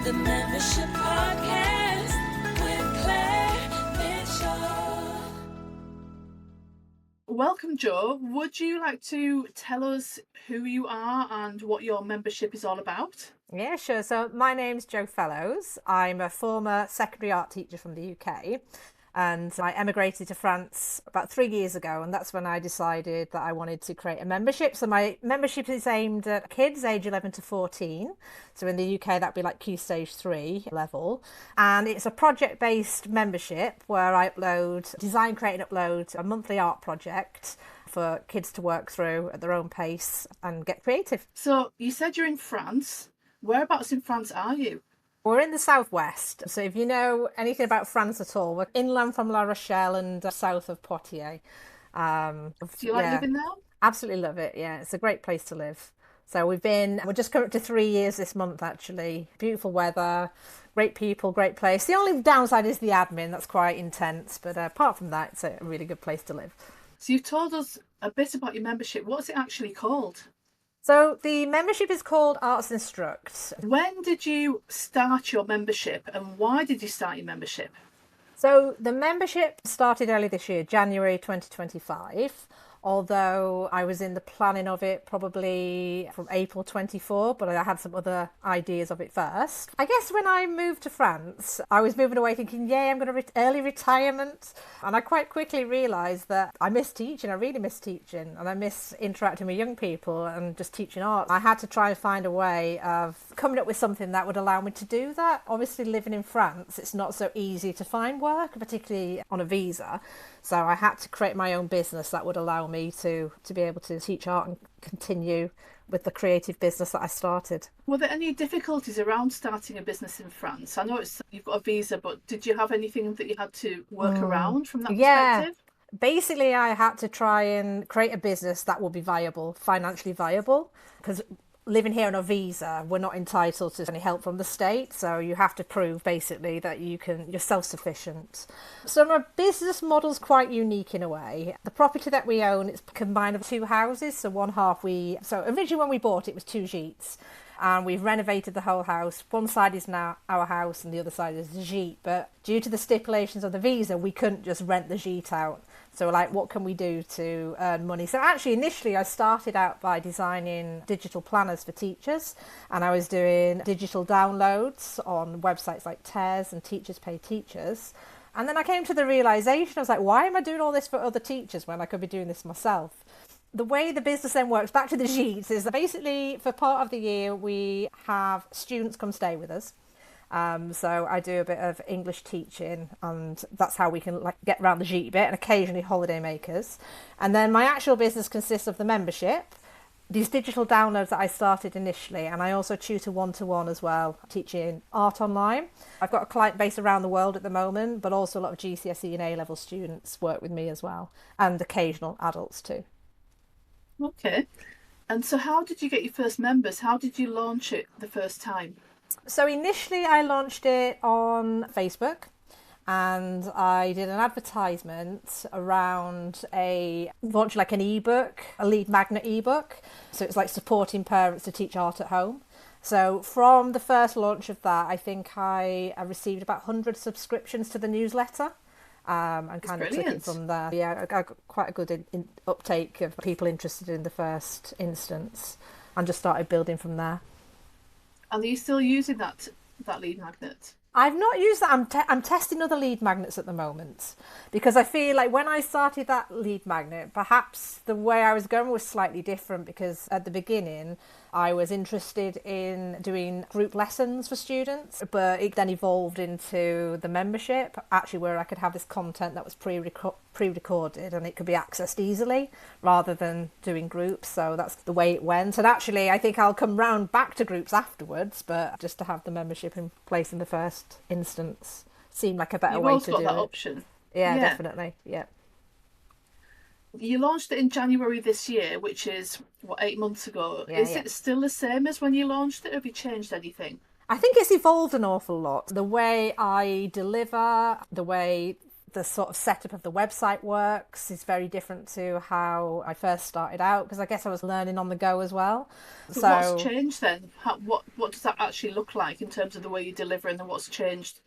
The Membership Podcast with Claire Mitchell. Welcome, Jo. Would you like to tell us who you are and what your membership is all about? Yeah, sure. So my name's Jo Fellows. I'm a former secondary art teacher from the UK, and I emigrated to France about 3 years ago, and that's when I decided that I wanted to create a membership. So my membership is aimed at kids age 11 to 14. So in the UK, that'd be like Key Stage 3 level. And it's a project-based membership where I design, create and upload a monthly art project for kids to work through at their own pace and get creative. So you said you're in France. Whereabouts in France are you? We're in the southwest, so if you know anything about France at all, we're inland from La Rochelle and south of Poitiers. Do you like living there? Absolutely love it, yeah. It's a great place to live. So we're just coming up to 3 years this month, actually. Beautiful weather, great people, great place. The only downside is the admin, that's quite intense, but apart from that, it's a really good place to live. So you've told us a bit about your membership. What's it actually called? So the membership is called Arts Instruct. When did you start your membership and why did you start your membership? So the membership started early this year, January 2025, although I was in the planning of it probably from April 24, but I had some other ideas of it first. I guess when I moved to France, I was moving away thinking, yay, I'm going to early retirement. And I quite quickly realised that I miss teaching. I really miss teaching, and I miss interacting with young people and just teaching art. I had to try and find a way of coming up with something that would allow me to do that. Obviously, living in France, it's not so easy to find work, particularly on a visa. So I had to create my own business that would allow me to be able to teach art and continue with the creative business that I started. Were there any difficulties around starting a business in France? I know you've got a visa, but did you have anything that you had to work around from that perspective? Basically, I had to try and create a business that would be viable, financially viable, because living here on a visa, we're not entitled to any help from the state. So you have to prove basically that you're self-sufficient. So my business model's quite unique in a way. The property that we own is combined of two houses. So one half so originally when we bought it was two gîtes. And we've renovated the whole house. One side is now our house and the other side is the gîte. But due to the stipulations of the visa, we couldn't just rent the gîte out. So like, what can we do to earn money? So actually, initially, I started out by designing digital planners for teachers. And I was doing digital downloads on websites like Tears and Teachers Pay Teachers. And then I came to the realisation, I was like, why am I doing all this for other teachers when I could be doing this myself? The way the business then works, back to the gîtes, is that basically for part of the year, we have students come stay with us. So I do a bit of English teaching, and that's how we can get around the gîte bit, and occasionally holiday makers. And then my actual business consists of the membership, these digital downloads that I started initially, and I also tutor one-to-one as well, teaching art online. I've got a client base around the world at the moment, but also a lot of GCSE and A-level students work with me as well, and occasional adults too. Okay. And so how did you get your first members? How did you launch it the first time? So initially I launched it on Facebook, and I did an advertisement around launch like an ebook, a lead magnet ebook. So it's like supporting parents to teach art at home. So from the first launch of that, I think I received about 100 subscriptions to the newsletter. And kind of took it from there. Yeah, I got quite a good uptake of people interested in the first instance, and just started building from there. And are you still using that lead magnet? I've not used that. I'm testing other lead magnets at the moment, because I feel like when I started that lead magnet, perhaps the way I was going was slightly different, because at the beginning I was interested in doing group lessons for students, but it then evolved into the membership, actually, where I could have this content that was pre-recorded and it could be accessed easily rather than doing groups. So that's the way it went. And actually, I think I'll come round back to groups afterwards, but just to have the membership in place in the first instance seemed like a better way to do it. You've also got that option. Yeah, definitely. Yeah. You launched it in January this year, which is, 8 months ago. Is it still the same as when you launched it, or have you changed anything? I think it's evolved an awful lot. The way I deliver, the way the sort of setup of the website works is very different to how I first started out, because I guess I was learning on the go as well. So what's changed then? What does that actually look like in terms of the way you deliver, and then what's changed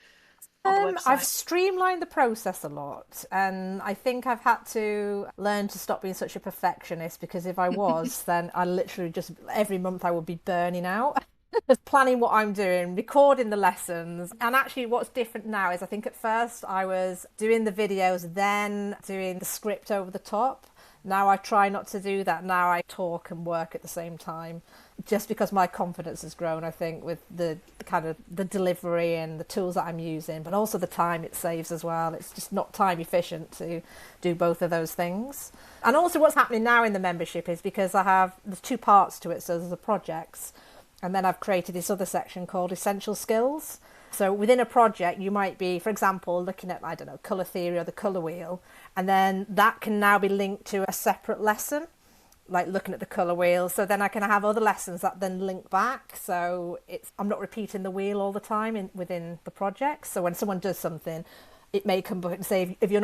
on the website? I've streamlined the process a lot, and I think I've had to learn to stop being such a perfectionist, because if I was, then I literally just every month I would be burning out. Just planning what I'm doing, recording the lessons. And actually what's different now is I think at first I was doing the videos, then doing the script over the top. Now I try not to do that. Now I talk and work at the same time, just because my confidence has grown, I think, with the kind of the delivery and the tools that I'm using, but also the time it saves as well. It's just not time efficient to do both of those things. And also what's happening now in the membership is because there's two parts to it. So there's the projects, and then I've created this other section called Essential Skills. So within a project, you might be, for example, looking at, I don't know, colour theory or the colour wheel, and then that can now be linked to a separate lesson, like looking at the colour wheel. So then I can have other lessons that then link back. So I'm not repeating the wheel all the time within the project. So when someone does something, it may come back and say, if you're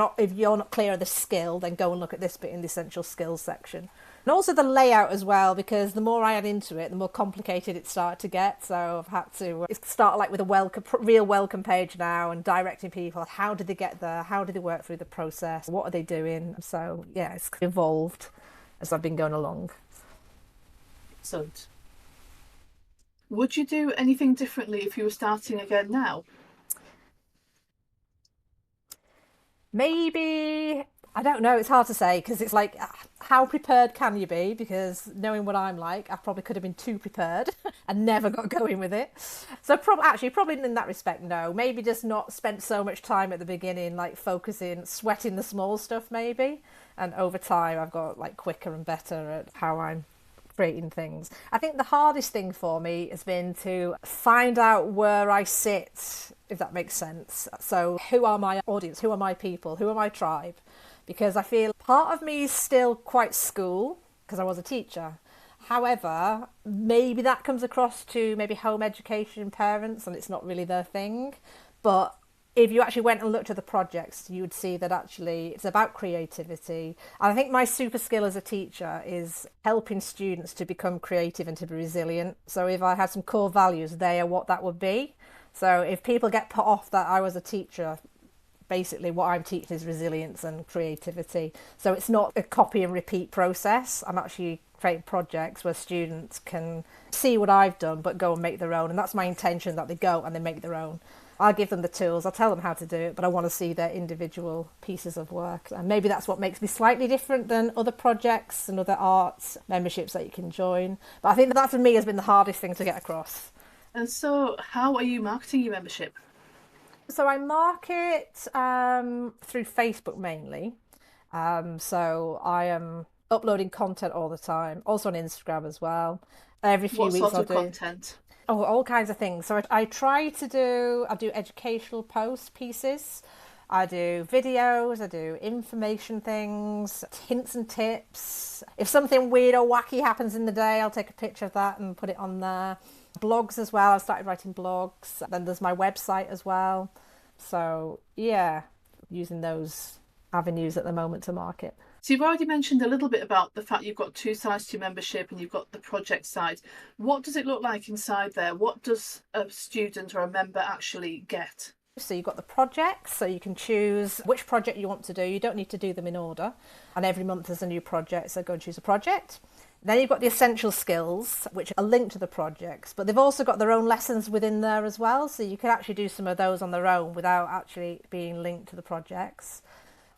not clear of the skill, then go and look at this bit in the essential skills section. And also the layout as well, because the more I add into it, the more complicated it started to get. So I've had to start like with a real welcome page now, and directing people, how did they get there? How did they work through the process? What are they doing? So yeah, it's evolved as I've been going along. Excellent. Would you do anything differently if you were starting again now? Maybe, I don't know, it's hard to say, because it's like, how prepared can you be? Because knowing what I'm like, I probably could have been too prepared and never got going with it. So probably in that respect, no. Maybe just not spent so much time at the beginning, like sweating the small stuff maybe. And over time, I've got like quicker and better at how I'm creating things. I think the hardest thing for me has been to find out where I sit, if that makes sense. So who are my audience? Who are my people? Who are my tribe? Because I feel part of me is still quite school, because I was a teacher. However, maybe that comes across to maybe home education parents, and it's not really their thing. But if you actually went and looked at the projects, you would see that actually it's about creativity. And I think my super skill as a teacher is helping students to become creative and to be resilient. So if I had some core values, they are what that would be. So if people get put off that I was a teacher, basically what I'm teaching is resilience and creativity. So it's not a copy and repeat process. I'm actually creating projects where students can see what I've done but go and make their own. And that's my intention, that they go and they make their own. I'll give them the tools, I'll tell them how to do it, but I want to see their individual pieces of work. And maybe that's what makes me slightly different than other projects and other arts memberships that you can join. But I think that for me has been the hardest thing to get across. And so how are you marketing your membership? So I market through Facebook mainly. So I am uploading content all the time, also on Instagram as well. Every few weeks What I'll sort of content? Oh, all kinds of things. So I do educational pieces. I do videos, I do information things, hints and tips. If something weird or wacky happens in the day, I'll take a picture of that and put it on there. Blogs as well. I've started writing blogs. Then there's my website as well. So yeah, using those avenues at the moment to market. So you've already mentioned a little bit about the fact you've got two sides to your membership and you've got the project side. What does it look like inside there? What does a student or a member actually get? So you've got the projects, so you can choose which project you want to do. You don't need to do them in order. And every month there's a new project, so go and choose a project. Then you've got the essential skills, which are linked to the projects, but they've also got their own lessons within there as well. So you can actually do some of those on their own without actually being linked to the projects.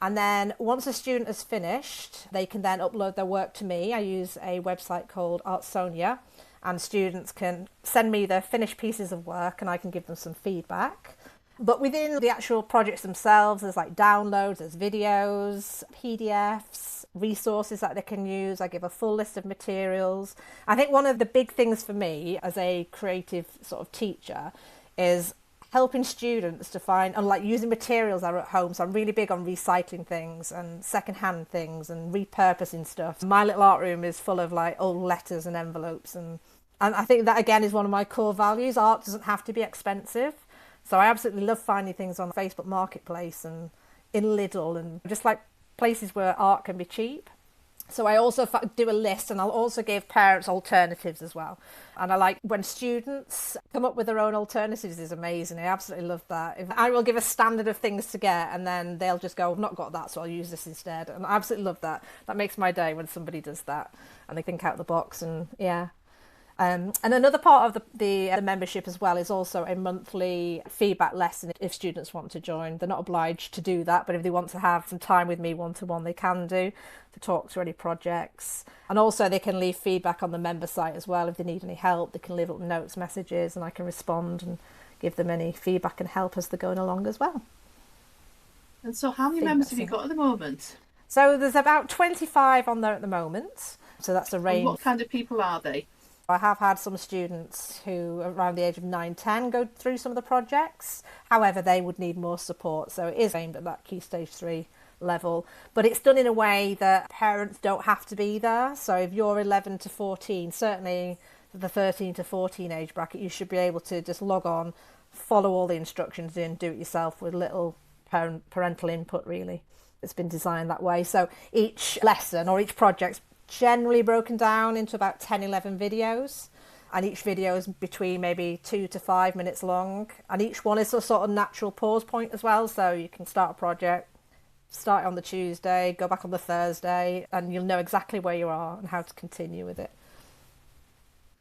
And then once a student has finished, they can then upload their work to me. I use a website called Artsonia, and students can send me their finished pieces of work and I can give them some feedback. But within the actual projects themselves, there's like downloads, there's videos, PDFs, resources that they can use. I give a full list of materials. I think one of the big things for me as a creative sort of teacher is helping students to find, and like using materials that are at home. So I'm really big on recycling things and secondhand things and repurposing stuff. My little art room is full of like old letters and envelopes, and I think that again is one of my core values. Art doesn't have to be expensive. So I absolutely love finding things on Facebook Marketplace, and in Lidl and just like places where art can be cheap. So I also do a list, and I'll also give parents alternatives as well. And I like when students come up with their own alternatives is amazing. I absolutely love that. I will give a standard of things to get, and then they'll just go, I've not got that, so I'll use this instead. And I absolutely love that. That makes my day when somebody does that and they think out of the box. And yeah. And another part of the membership as well is also a monthly feedback lesson if students want to join. They're not obliged to do that, but if they want to have some time with me one-to-one, they can do, to talk through any projects. And also they can leave feedback on the member site as well. If they need any help, they can leave little notes, messages, and I can respond and give them any feedback and help as they're going along as well. And so how many members have you got at the moment? So there's about 25 on there at the moment. So that's a range. And what kind of people are they? I have had some students who around the age of 9, 10 go through some of the projects. However, they would need more support. So it is aimed at that Key Stage 3 level. But it's done in a way that parents don't have to be there. So if you're 11 to 14, certainly the 13 to 14 age bracket, you should be able to just log on, follow all the instructions in, do it yourself with little parental input, really. It's been designed that way. So each lesson or each project's generally broken down into about 10-11 videos, and each video is between maybe 2 to 5 minutes long, and each one is a sort of natural pause point as well. So you can start a project, start it on the Tuesday, go back on the Thursday, and you'll know exactly where you are and how to continue with it.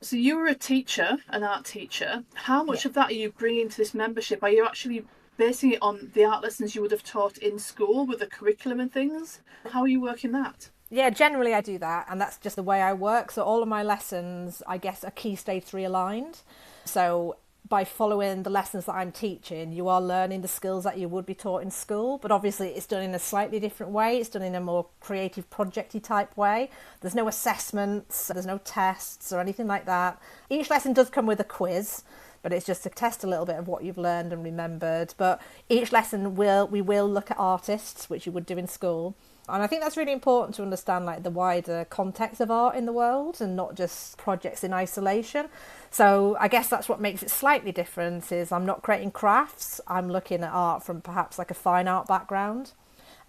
So you were a teacher, an art teacher. How much of that are you bringing to this membership? Are you actually basing it on the art lessons you would have taught in school with the curriculum and things? How are you working that? Yeah, generally I do that, and that's just the way I work. So all of my lessons, I guess, are Key Stage 3 aligned. So by following the lessons that I'm teaching, you are learning the skills that you would be taught in school, but obviously it's done in a slightly different way. It's done in a more creative, projecty type way. There's no assessments, there's no tests or anything like that. Each lesson does come with a quiz, but it's just to test a little bit of what you've learned and remembered. But each lesson we will look at artists, which you would do in school. And I think that's really important to understand like the wider context of art in the world and not just projects in isolation. So I guess that's what makes it slightly different is I'm not creating crafts, I'm looking at art from perhaps like a fine art background.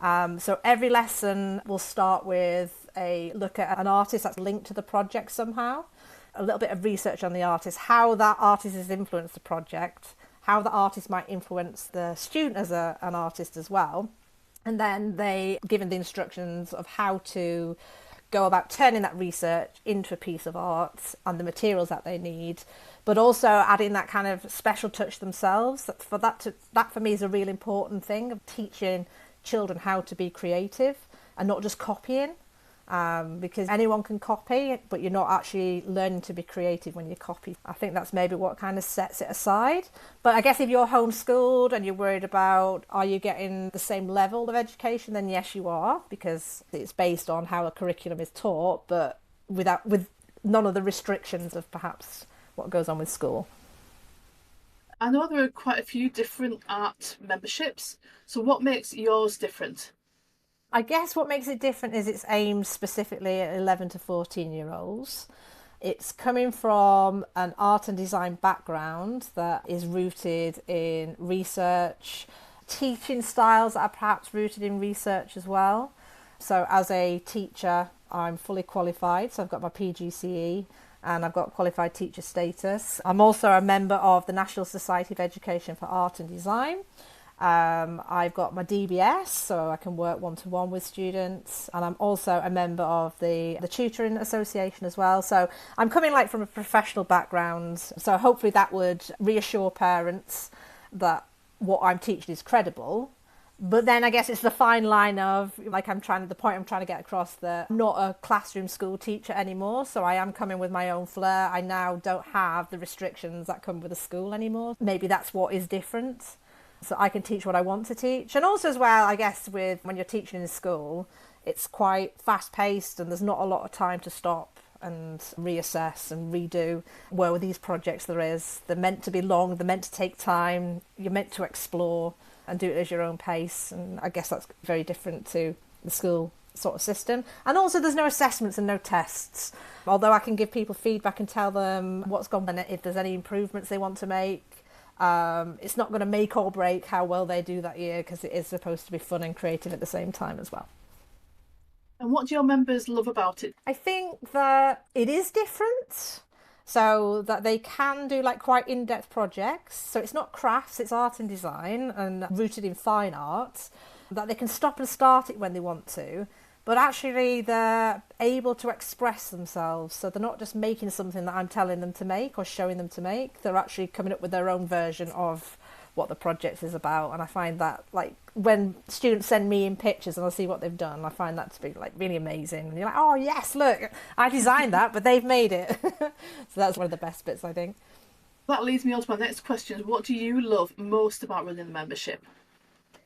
So every lesson will start with a look at an artist that's linked to the project somehow, a little bit of research on the artist, how that artist has influenced the project, how the artist might influence the student as an artist as well. And then they given the instructions of how to go about turning that research into a piece of art and the materials that they need, but also adding that kind of special touch themselves. That for me is a really important thing of teaching children how to be creative and not just copying. Because anyone can copy, but you're not actually learning to be creative when you copy. I think that's maybe what kind of sets it aside. But I guess if you're homeschooled and you're worried about are you getting the same level of education, then yes you are, because it's based on how a curriculum is taught, but with none of the restrictions of perhaps what goes on with school. I know there are quite a few different art memberships, so what makes yours different? I guess what makes it different is it's aimed specifically at 11 to 14 year olds. It's coming from an art and design background that is rooted in research, teaching styles that are perhaps rooted in research as well. So as a teacher, I'm fully qualified, so I've got my PGCE and I've got qualified teacher status. I'm also a member of the National Society of Education for Art and Design. I've got my DBS, so I can work one-to-one with students, and I'm also a member of the tutoring association as well. So I'm coming like from a professional background, so hopefully that would reassure parents that what I'm teaching is credible. But then I guess it's the fine line of like the point I'm trying to get across that I'm not a classroom school teacher anymore, so I am coming with my own flair. I now don't have the restrictions that come with a school anymore. Maybe that's what is different. So I can teach what I want to teach. And also as well, I guess with when you're teaching in school, it's quite fast paced and there's not a lot of time to stop and reassess and redo. Where with these projects there is, they're meant to be long, they're meant to take time, you're meant to explore and do it at your own pace. And I guess that's very different to the school sort of system. And also there's no assessments and no tests. Although I can give people feedback and tell them what's gone on, if there's any improvements they want to make. It's not going to make or break how well they do that year, because it is supposed to be fun and creative at the same time as well. And what do your members love about it? I think that it is different, so that they can do like quite in-depth projects. So it's not crafts, it's art and design and rooted in fine art, that they can stop and start it when they want to, but actually they're able to express themselves. So they're not just making something that I'm telling them to make or showing them to make. They're actually coming up with their own version of what the project is about. And I find that, like, when students send me in pictures and I see what they've done, I find that to be like really amazing. And you're like, oh yes, look, I designed that, but they've made it. So that's one of the best bits, I think. That leads me on to my next question. What do you love most about running the membership?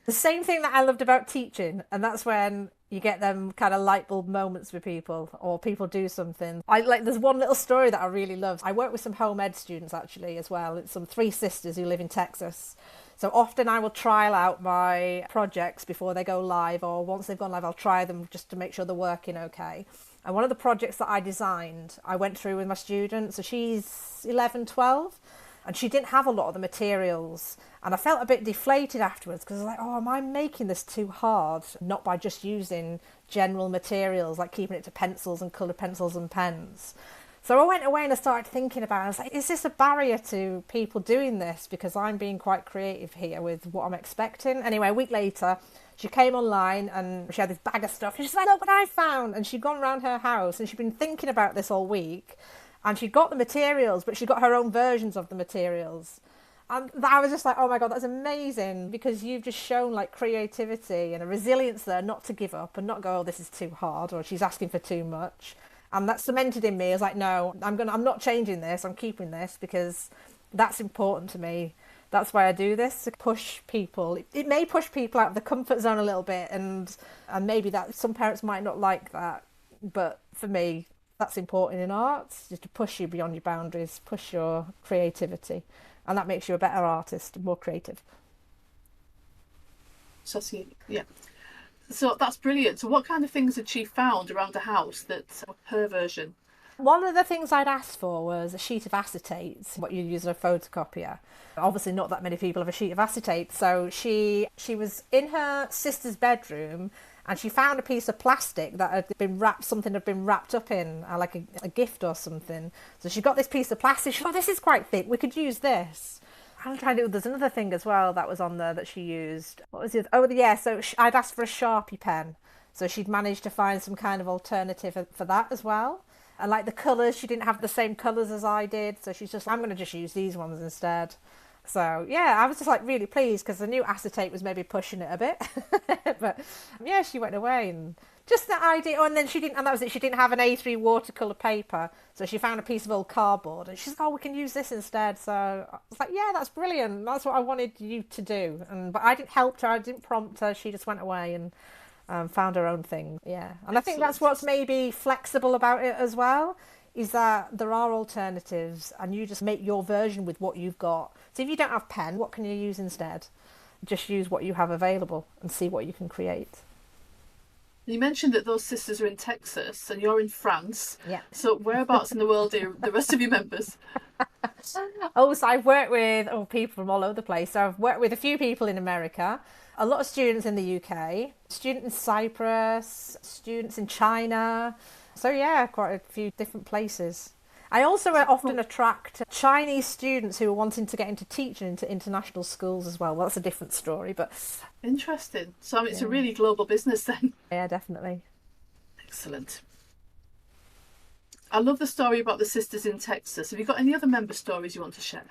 The same thing that I loved about teaching, and that's when you get them kind of light bulb moments with people, or people do something. There's one little story that I really love. I work with some home ed students actually as well. It's some 3 sisters who live in Texas. So often I will trial out my projects before they go live, or once they've gone live, I'll try them just to make sure they're working okay. And one of the projects that I designed, I went through with my student. So she's 11, 12. And she didn't have a lot of the materials. And I felt a bit deflated afterwards, because I was like, oh, am I making this too hard? Not by just using general materials, like keeping it to pencils and coloured pencils and pens. So I went away and I started thinking about it. I was like, is this a barrier to people doing this? Because I'm being quite creative here with what I'm expecting. Anyway, a week later, she came online and she had this bag of stuff. And she's like, look what I found. And she'd gone around her house and she'd been thinking about this all week. And she got the materials, but she got her own versions of the materials. And I was just like, oh my God, that's amazing, because you've just shown like creativity and a resilience there, not to give up and not go, oh, this is too hard, or she's asking for too much. And that cemented in me. I was like, no, I'm not changing this. I'm keeping this, because that's important to me. That's why I do this, to push people. It may push people out of the comfort zone a little bit, and maybe that some parents might not like that. But for me, that's important in art, just to push you beyond your boundaries, push your creativity, and that makes you a better artist, more creative. So, yeah. So that's brilliant. So what kind of things had she found around the house that her version? One of the things I'd asked for was a sheet of acetate, what you use in a photocopier. Obviously not that many people have a sheet of acetate, so she was in her sister's bedroom, and she found a piece of plastic that had been wrapped up in, like a gift or something. So she got this piece of plastic. She thought, oh, this is quite thick. We could use this. I'm trying to. There's another thing as well that was on there that she used. What was it? Oh, yeah. So I'd asked for a Sharpie pen. So she'd managed to find some kind of alternative for that as well. And like the colours, she didn't have the same colours as I did. So she's just, I'm going to just use these ones instead. So yeah, I was just like really pleased, because I knew acetate was maybe pushing it a bit. But yeah, she went away, and just that idea. Oh, and then that was it. She didn't have an A3 watercolour paper, so she found a piece of old cardboard, and she's like, oh, we can use this instead. So I was like, yeah, that's brilliant. That's what I wanted you to do. But I didn't help her. I didn't prompt her. She just went away and found her own thing. Yeah, and I think that's what's maybe flexible about it as well, is that there are alternatives, and you just make your version with what you've got. So if you don't have pen, what can you use instead? Just use what you have available and see what you can create. You mentioned that those sisters are in Texas and you're in France. Yeah. So whereabouts in the world are the rest of your members? Oh, so I've worked with people from all over the place. So I've worked with a few people in America, a lot of students in the UK, students in Cyprus, students in China. So yeah, quite a few different places. I also often attract Chinese students who are wanting to get into teaching into international schools as well. Well, that's a different story, but... Interesting. So I mean, it's a really global business then. Yeah, definitely. Excellent. I love the story about the sisters in Texas. Have you got any other member stories you want to share?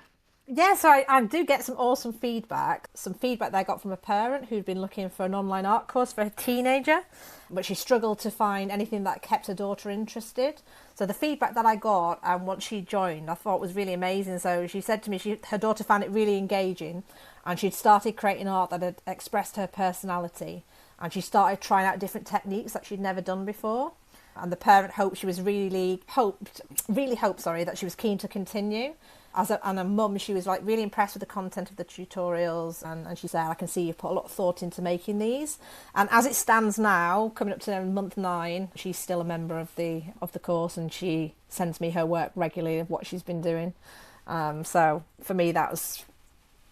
Yeah, so I do get some awesome feedback. Some feedback that I got from a parent who'd been looking for an online art course for a teenager, but she struggled to find anything that kept her daughter interested. So the feedback that I got, and once she joined, I thought was really amazing. So she said to me her daughter found it really engaging, and she'd started creating art that had expressed her personality, and she started trying out different techniques that she'd never done before. And the parent really hoped that she was keen to continue. And a mum, she was like really impressed with the content of the tutorials, and she said, I can see you've put a lot of thought into making these. And as it stands now, coming up to month 9, she's still a member of the course, and she sends me her work regularly of what she's been doing. So for me, that was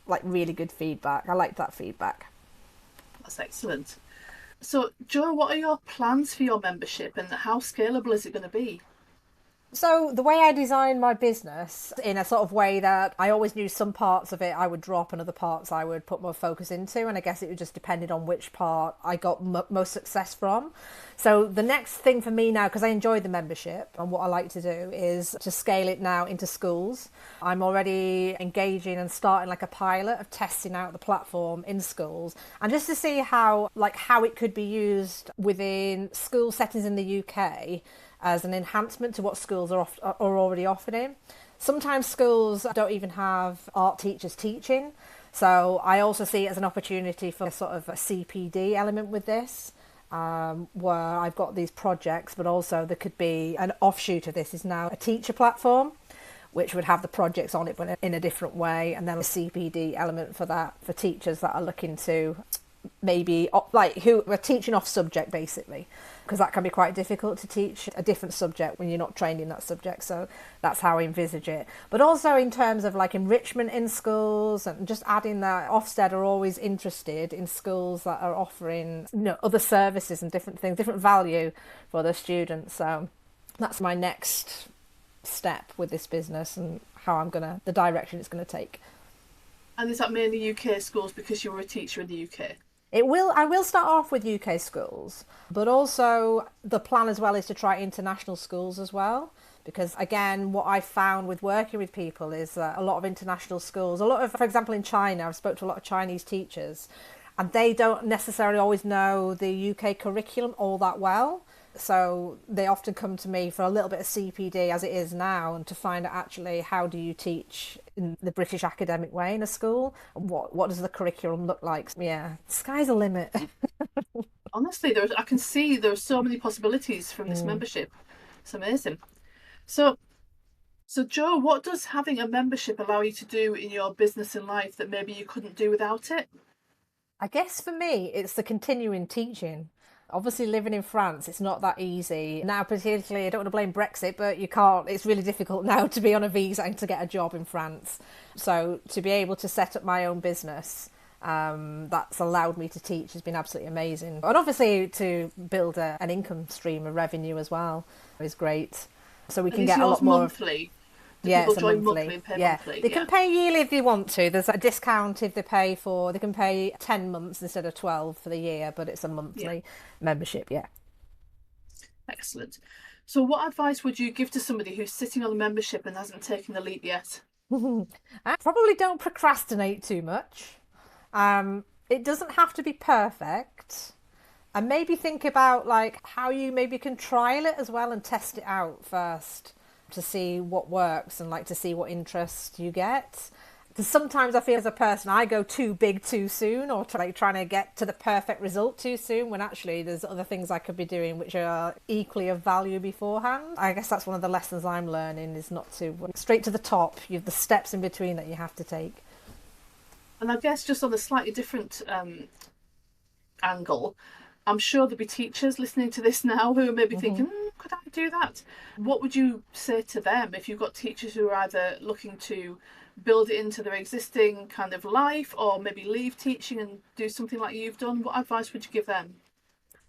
like really good feedback. I like that feedback. That's excellent. So, Joe, what are your plans for your membership and how scalable is it going to be? So the way I designed my business in a sort of way that I always knew some parts of it I would drop and other parts I would put more focus into, and I guess it would just depended on which part I got most success from. So the next thing for me now, because I enjoy the membership and what I like to do is to scale it now into schools. I'm already engaging and starting like a pilot of testing out the platform in schools, and just to see how it could be used within school settings in the UK as an enhancement to what schools are already offering. Sometimes schools don't even have art teachers teaching, so I also see it as an opportunity for sort of a CPD element with this, where I've got these projects, but also there could be an offshoot of this is now a teacher platform, which would have the projects on it but in a different way, and then a CPD element for that for teachers that are looking to maybe like who are teaching off subject basically, because that can be quite difficult to teach a different subject when you're not trained in that subject. So that's how I envisage it. But also in terms of like enrichment in schools and just adding that Ofsted are always interested in schools that are offering, you know, other services and different things, different value for the students. So that's my next step with this business and the direction it's going to take. And is that mainly UK schools because you were a teacher in the UK? I will start off with UK schools, but also the plan as well is to try international schools as well. Because again, what I found with working with people is that a lot of international schools, for example, in China, I've spoke to a lot of Chinese teachers, and they don't necessarily always know the UK curriculum all that well. So they often come to me for a little bit of CPD as it is now, and to find out actually how do you teach in the British academic way in a school? What does the curriculum look like? Yeah, sky's the limit. Honestly, I can see there are so many possibilities from this membership. It's amazing. So Joe, what does having a membership allow you to do in your business and life that maybe you couldn't do without it? I guess for me, it's the continuing teaching. Obviously, living in France, it's not that easy. Now, particularly, I don't want to blame Brexit, but you can't, it's really difficult now to be on a visa and to get a job in France. So to be able to set up my own business, that's allowed me to teach has been absolutely amazing. And obviously to build an income stream, a revenue as well, is great. So we can get a lot more. Monthly? Do Yeah, people it's a join monthly. and pay Yeah, monthly? they can pay yearly if they want to. There's a discount if they can pay 10 months instead of 12 for the year, but it's a monthly membership, yeah. Excellent. So what advice would you give to somebody who's sitting on a membership and hasn't taken the leap yet? I probably don't procrastinate too much. It doesn't have to be perfect. And maybe think about like how you maybe can trial it as well and test it out first to see what works and like to see what interest you get. Because sometimes I feel as a person I go too big too soon, or trying to get to the perfect result too soon, when actually there's other things I could be doing which are equally of value beforehand. I guess that's one of the lessons I'm learning, is not to straight to the top. You have the steps in between that you have to take. And I guess just on a slightly different angle, I'm sure there'll be teachers listening to this now who are maybe thinking, could I do that? What would you say to them if you've got teachers who are either looking to build it into their existing kind of life or maybe leave teaching and do something like you've done? What advice would you give them?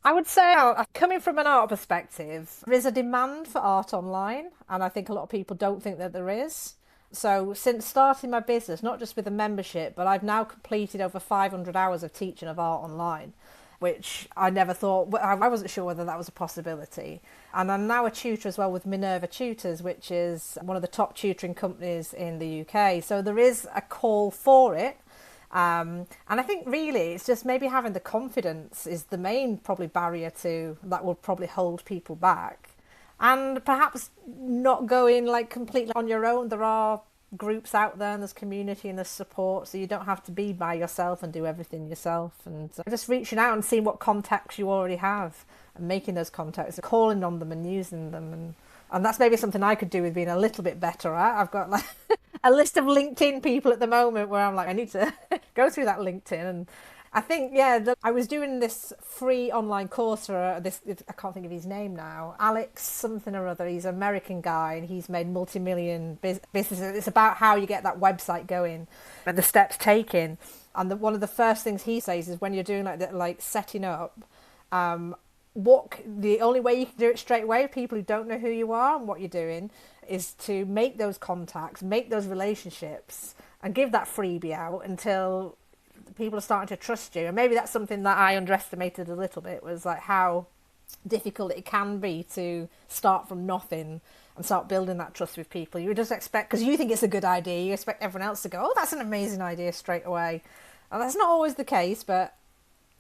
I would say, coming from an art perspective, there is a demand for art online, and I think a lot of people don't think that there is. So since starting my business, not just with a membership, but I've now completed over 500 hours of teaching of art online, which I never thought, I wasn't sure whether that was a possibility. And I'm now a tutor as well with Minerva Tutors, which is one of the top tutoring companies in the UK. So there is a call for it. And I think really it's just maybe having the confidence is the main probably barrier that will probably hold people back. And perhaps not going like completely on your own. There are groups out there and there's community and there's support, so you don't have to be by yourself and do everything yourself. And just reaching out and seeing what contacts you already have and making those contacts, calling on them and using them, and that's maybe something I could do with being a little bit better at. I've got like a list of LinkedIn people at the moment where I'm like, I need to go through that LinkedIn and I think, yeah, I was doing this free online course for this, I can't think of his name now, Alex something or other. He's an American guy and he's made multi-million businesses. It's about how you get that website going and the steps taken. And one of the first things he says is when you're doing like setting up, the only way you can do it straight away, people who don't know who you are and what you're doing, is to make those contacts, make those relationships, and give that freebie out until people are starting to trust you. And maybe that's something that I underestimated a little bit, was like how difficult it can be to start from nothing and start building that trust with people. You just expect, because you think it's a good idea, you expect everyone else to go, oh, that's an amazing idea straight away. And that's not always the case, but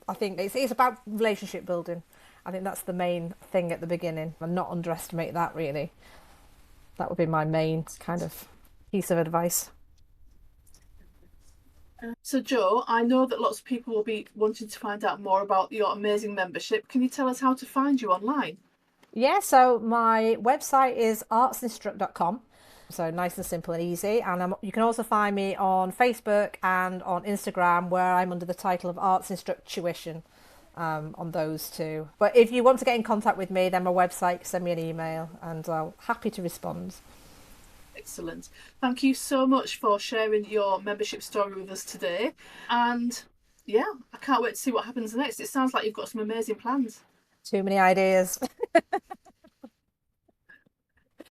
I think it's about relationship building. I think that's the main thing at the beginning, and not underestimate that, really. That would be my main kind of piece of advice. So, Joe, I know that lots of people will be wanting to find out more about your amazing membership. Can you tell us how to find you online? Yeah, so my website is artsinstruct.com. So nice and simple and easy. And you can also find me on Facebook and on Instagram, where I'm under the title of Arts Instruct Tuition, on those two. But if you want to get in contact with me, then my website, send me an email and I'll happy to respond. Excellent. Thank you so much for sharing your membership story with us today. And yeah, I can't wait to see what happens next. It sounds like you've got some amazing plans. Too many ideas.